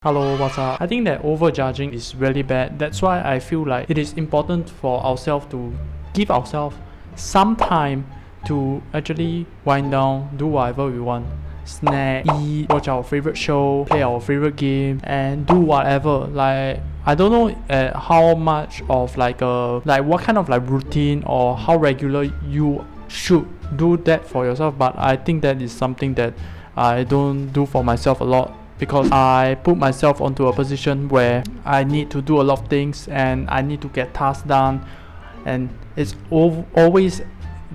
Hello, what's up? I think that overjudging is really bad. That's why I feel like it is important for ourselves to give ourselves some time to actually wind down, do whatever we want. Snack, eat, watch our favorite show, play our favorite game, and do whatever. Like I don't know how much of what kind of like routine or how regular you should do that for yourself, but I think that is something that I don't do for myself a lot because I put myself onto a position where I need to do a lot of things and I need to get tasks done, and it's always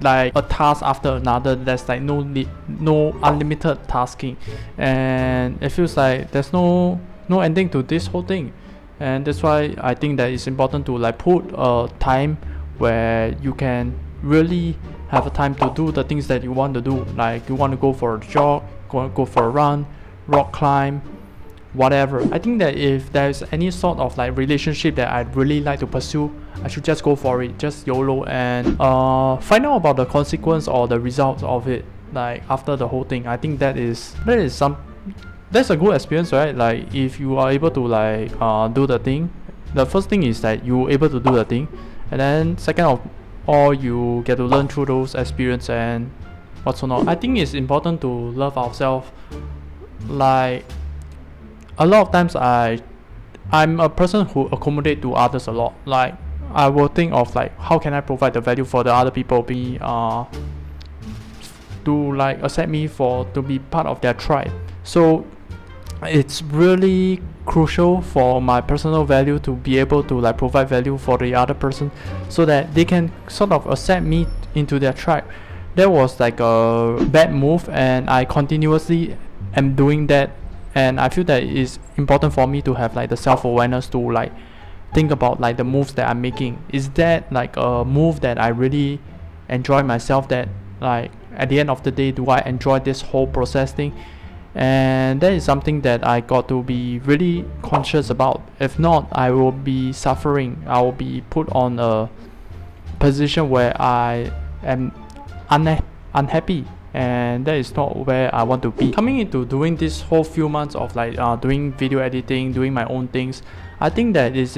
like a task after another. There's like no unlimited tasking, and it feels like there's no ending to this whole thing. And that's why I think that it's important to like put a time where you can really have a time to do the things that you want to do. Like you want to go for a jog, go for a run, rock climb, whatever. I think that if there's any sort of like relationship that I'd really like to pursue, I should just go for it, just YOLO, and find out about the consequence or the results of it like after the whole thing. I think that's a good experience, right? Like if you are able to like do the thing, the first thing is that you're able to do the thing, and then second of all, you get to learn through those experience and what's not. I think it's important to love ourselves. Like a lot of times I'm a person who accommodate to others a lot. Like I will think of like how can I provide the value for the other people, to like accept me to be part of their tribe. So it's really crucial for my personal value to be able to like provide value for the other person so that they can sort of accept me into their tribe. That was like a bad move, and I continuously am doing that, and I feel that it is important for me to have like the self-awareness to like think about like the moves that I'm making. Is that like a move that I really enjoy myself, that like at the end of the day, do I enjoy this whole process thing? And that is something that I got to be really conscious about. If not, I will be suffering. I will be put on a position where I am unhappy, and that is not where I want to be. Coming into doing this whole few months of like doing video editing, doing my own things, I think that it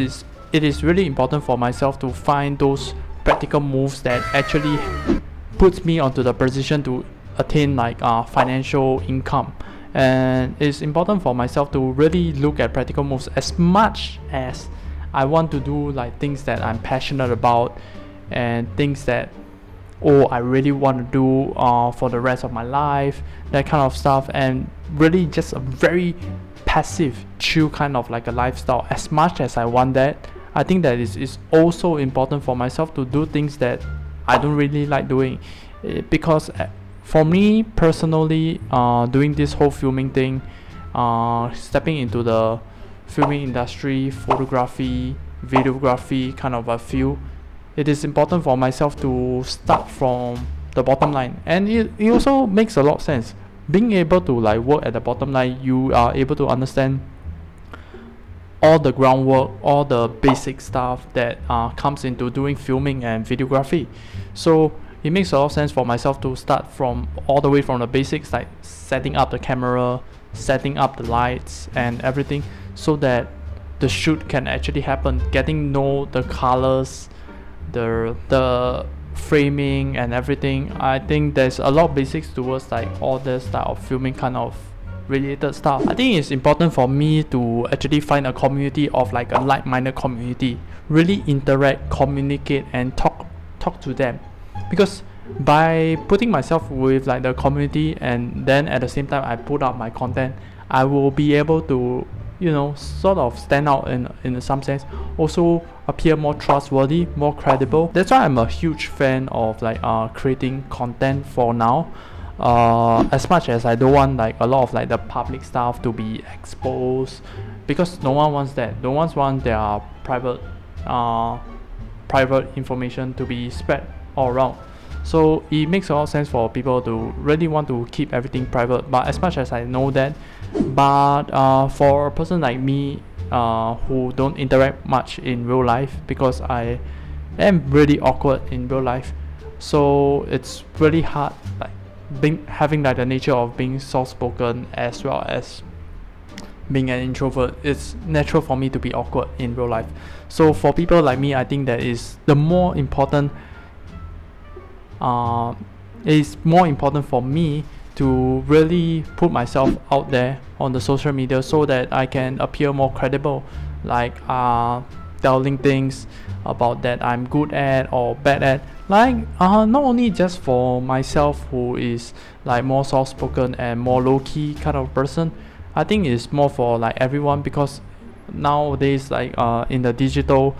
is really important for myself to find those practical moves that actually puts me onto the position to attain like financial income. And it's important for myself to really look at practical moves as much as I want to do like things that I'm passionate about and things that I really want to do for the rest of my life, that kind of stuff, and really just a very passive, chill kind of like a lifestyle. As much as I want that, I think that it's also important for myself to do things that I don't really like doing, because for me personally, doing this whole filming thing, stepping into the filming industry, photography, videography kind of a field, it is important for myself to start from the bottom line. And it also makes a lot of sense. Being able to like work at the bottom line, you are able to understand all the groundwork, all the basic stuff that comes into doing filming and videography. So it makes a lot of sense for myself to start from all the way from the basics, like setting up the camera, setting up the lights and everything, so that the shoot can actually happen, getting know the colors, the framing and everything. I think there's a lot of basics towards like all this type of filming kind of related stuff. I think it's important for me to actually find a community of like a like-minded community, really interact, communicate and talk to them, because by putting myself with like the community and then at the same time I put out my content, I will be able to, you know, sort of stand out in some sense, also appear more trustworthy, more credible. That's why I'm a huge fan of like creating content for now, as much as I don't want like a lot of like the public stuff to be exposed, because no one wants that. No one wants their private information to be spread all around. So it makes a lot of sense for people to really want to keep everything private. But as much as I know that, but for a person like me, who don't interact much in real life, because I am really awkward in real life, so it's really hard like having like the nature of being soft spoken as well as being an introvert. It's natural for me to be awkward in real life. So for people like me, I think that is the more important. It's more important for me to really put myself out there on the social media so that I can appear more credible, like telling things about that I'm good at or bad at, like not only just for myself who is like more soft spoken and more low-key kind of person. I think it's more for like everyone, because nowadays, like in the digital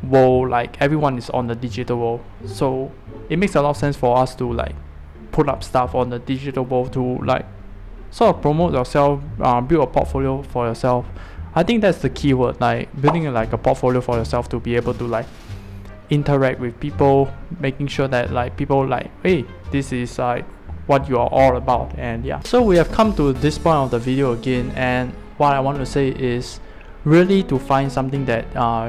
world, like everyone is on the digital world, so it makes a lot of sense for us to like put up stuff on the digital world to like sort of promote yourself, build a portfolio for yourself. I think that's the key word, like building like a portfolio for yourself to be able to like interact with people, making sure that like people like, hey, this is like what you are all about. And yeah, so we have come to this point of the video again, and what I want to say is really to find something that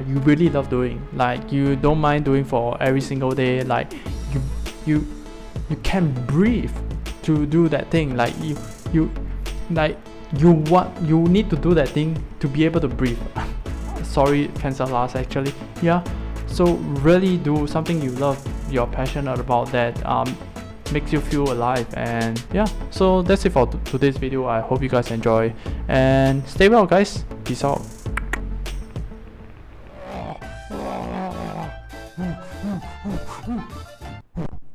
you really love doing, like you don't mind doing for every single day, like you can breathe to do that thing, like you need to do that thing to be able to breathe. Sorry, cancel last actually. Yeah, so really do something you love, you're passionate about, that makes you feel alive. And yeah, so that's it for today's video. I hope you guys enjoy, and stay well guys. Peace out.